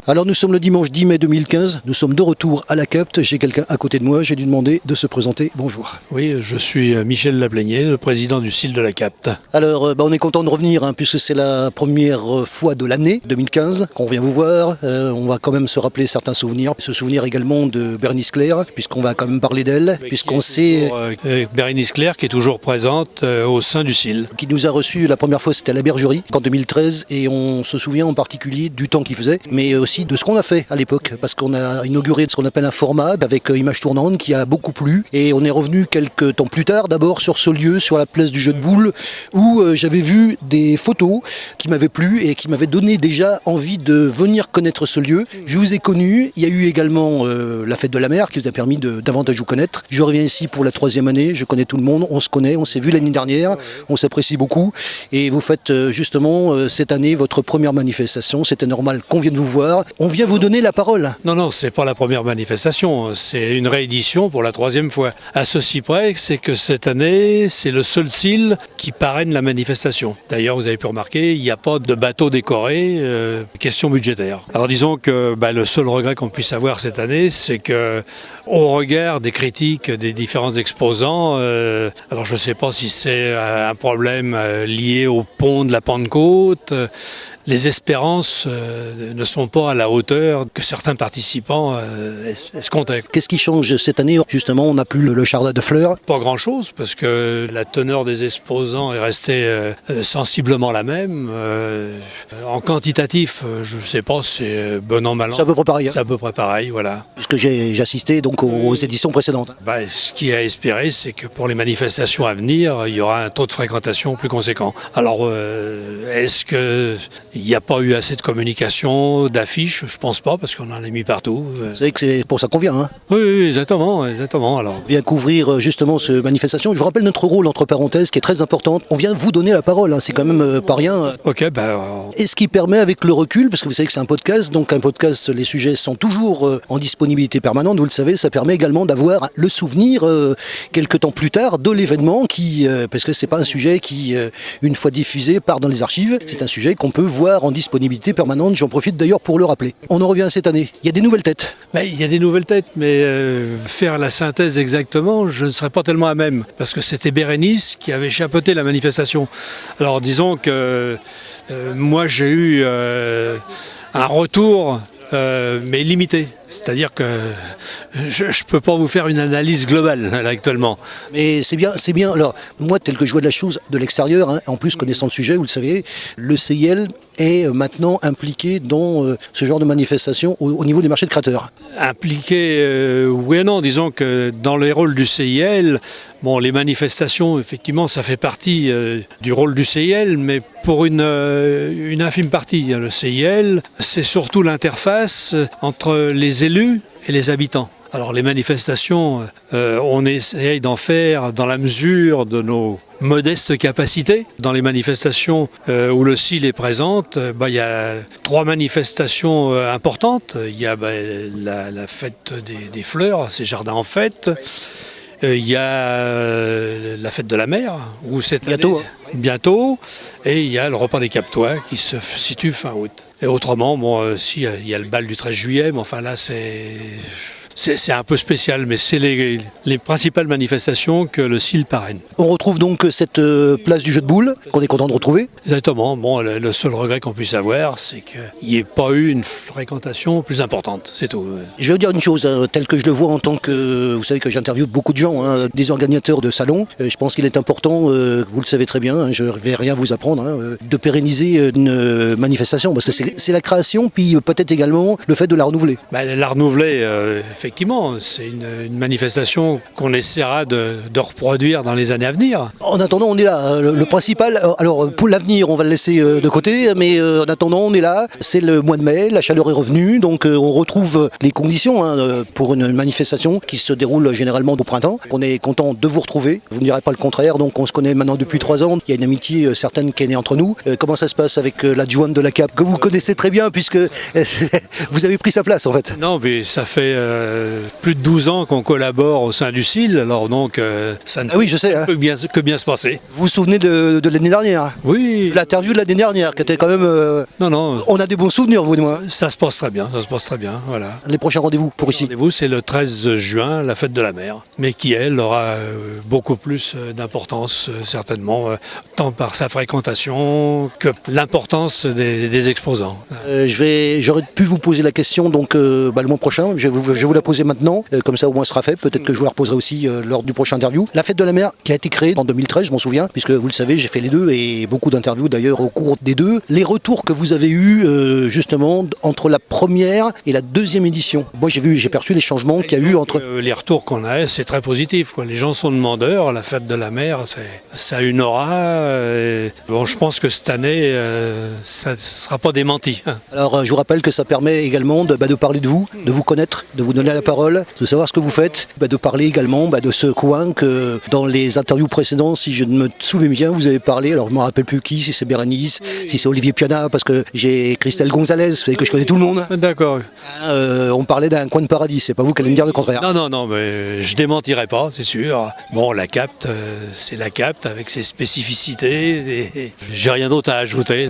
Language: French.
Alors nous sommes le dimanche 10 mai 2015, nous sommes de retour à la Capte. J'ai quelqu'un à côté de moi, j'ai dû demander de se présenter. Bonjour. Oui, je suis Michel Laplaigné, le président du CIL de la Capte. Alors on est content de revenir puisque c'est la première fois de l'année 2015 qu'on vient vous voir. On va quand même se rappeler certains souvenirs, se souvenir également de Bérénice Claire puisqu'on va quand même parler d'elle, puisqu'on sait... Bérénice Claire qui est toujours présente au sein du CIL. Qui nous a reçus la première fois, c'était à la Bergerie en 2013, et on se souvient en particulier du temps qu'il faisait, mais aussi de ce qu'on a fait à l'époque, parce qu'on a inauguré ce qu'on appelle un format avec image tournante qui a beaucoup plu, et on est revenu quelques temps plus tard, d'abord sur ce lieu, sur la place du jeu de boules, où j'avais vu des photos qui m'avaient plu et qui m'avaient donné déjà envie de venir connaître ce lieu. Je vous ai connu, il y a eu également la fête de la mer qui vous a permis de davantage vous connaître. Je reviens ici pour la 3e année, je connais tout le monde, on se connaît, on s'est vu l'année dernière, on s'apprécie beaucoup, et vous faites justement cette année votre première manifestation. C'était normal qu'on vienne vous voir. On vient vous donner la parole. Non, c'est pas la première manifestation, c'est une réédition pour la 3e fois. À ceci près, c'est que cette année, c'est le seul CIL qui parraine la manifestation. D'ailleurs, vous avez pu remarquer, il n'y a pas de bateau décoré, question budgétaire. Alors disons que le seul regret qu'on puisse avoir cette année, c'est que au regard des critiques des différents exposants, alors je ne sais pas si c'est un problème lié au pont de la Pentecôte, les espérances ne sont pas à la hauteur que certains participants escomptaient. Qu'est-ce qui change cette année? Justement, on n'a plus le char de fleurs. Pas grand-chose, parce que la teneur des exposants est restée sensiblement la même. En quantitatif, je ne sais pas, c'est bon an, mal an. C'est à peu près pareil. C'est à peu près pareil, voilà. Puisque j'ai assisté donc aux éditions précédentes. Ce qui est à espérer, c'est que pour les manifestations à venir, il y aura un taux de fréquentation plus conséquent. Alors, est-ce que il n'y a pas eu assez de communication, d'affiches? Je pense pas, parce qu'on en a mis partout. Vous savez que c'est pour ça qu'on vient, hein? Oui, exactement. Alors. On vient couvrir justement cette manifestation. Je vous rappelle notre rôle, entre parenthèses, qui est très important. On vient vous donner la parole, hein. C'est quand même pas rien. Ok, Et ce qui permet, avec le recul, parce que vous savez que c'est un podcast, donc un podcast, les sujets sont toujours en disponibilité permanente, vous le savez, ça permet également d'avoir le souvenir, quelques temps plus tard, de l'événement, parce que c'est pas un sujet qui, une fois diffusé, part dans les archives. C'est un sujet qu'on peut voir en disponibilité permanente. J'en profite d'ailleurs pour le rappeler. On en revient cette année. Il y a des nouvelles têtes. Il y a des nouvelles têtes, mais faire la synthèse exactement, je ne serais pas tellement à même, parce que c'était Bérénice qui avait chapeauté la manifestation. Alors disons que moi j'ai eu un retour, mais limité. C'est-à-dire que je ne peux pas vous faire une analyse globale là, actuellement. Mais c'est bien. Alors, moi, tel que je vois de la chose de l'extérieur, en plus connaissant le sujet, vous le savez, le CIL est maintenant impliqué dans ce genre de manifestation au niveau des marchés de créateurs. Impliqué, oui et non. Disons que dans les rôles du CIL, les manifestations, effectivement, ça fait partie du rôle du CIL, mais pour une infime partie. Le CIL, c'est surtout l'interface entre les élus et les habitants. Alors les manifestations, on essaye d'en faire dans la mesure de nos modestes capacités. Dans les manifestations où le CIL est présente, il y a 3 manifestations importantes. Il y a la fête des fleurs, ces jardins en fête. Il y a la fête de la mer, où c'est bientôt, et il y a le repas des Captois qui se situe fin août. Et autrement, il y a le bal du 13 juillet, mais enfin là c'est un peu spécial, mais c'est les principales manifestations que le CIL parraine. On retrouve donc cette place du jeu de boules qu'on est content de retrouver. Exactement. Le seul regret qu'on puisse avoir, c'est qu'il n'y ait pas eu une fréquentation plus importante. C'est tout. Je vais vous dire une chose, telle que je le vois en tant que... Vous savez que j'interviewe beaucoup de gens, des organisateurs de salons. Je pense qu'il est important, vous le savez très bien, je ne vais rien vous apprendre, de pérenniser une manifestation, parce que c'est la création, puis peut-être également le fait de la renouveler. La renouveler, effectivement, c'est une manifestation qu'on essaiera de reproduire dans les années à venir. En attendant, on est là. Le principal, alors pour l'avenir, on va le laisser de côté, mais en attendant, on est là. C'est le mois de mai, la chaleur est revenue, donc on retrouve les conditions pour une manifestation qui se déroule généralement au printemps. On est content de vous retrouver, vous ne direz pas le contraire, donc on se connaît maintenant depuis 3 ans. Il y a une amitié certaine qui est née entre nous. Comment ça se passe avec l'adjointe de la Capte, que vous connaissez très bien, puisque vous avez pris sa place en fait? Non, mais ça fait plus de 12 ans qu'on collabore au sein du CIL, alors donc ça ne Ah oui, je sais. Hein. peut que bien se passer. Vous vous souvenez de l'année dernière? Oui. L'interview de l'année dernière, qui était quand même... Non, On a des bons souvenirs, vous et moi. ça se passe très bien, voilà. Les prochains rendez-vous pour ici. Rendez-vous, c'est le 13 juin, la fête de la mer, mais qui, elle, aura beaucoup plus d'importance, certainement, tant par sa fréquentation que l'importance des exposants. J'aurais pu vous poser la question donc le mois prochain. Je vais vous la poser maintenant, comme ça au moins ce sera fait. Peut-être que je vous la reposerai aussi lors du prochain interview. La fête de la mer qui a été créée en 2013, je m'en souviens, puisque vous le savez, j'ai fait les deux et beaucoup d'interviews d'ailleurs au cours des deux. Les retours que vous avez eus justement entre la première et la deuxième édition. Moi j'ai perçu les changements qu'il y a eu entre... Les retours qu'on a, c'est très positif, quoi. Les gens sont demandeurs. La fête de la mer, ça a une aura. Bon, je pense que cette année, ça ne sera pas démenti. Alors je vous rappelle que ça permet également de parler de vous connaître, de vous donner la parole, de savoir ce que vous faites, de parler également de ce coin que dans les interviews précédentes, si je ne me souviens bien, vous avez parlé, alors je ne me rappelle plus qui, si c'est Bérénice, si c'est Olivier Piana, parce que j'ai Christelle Gonzalez, vous savez que je connais tout le monde. D'accord. On parlait d'un coin de paradis, c'est pas vous qui allez me dire le contraire. Non, mais je démentirai pas, c'est sûr. Bon, la Capte, c'est la Capte avec ses spécificités, et j'ai rien d'autre à ajouter.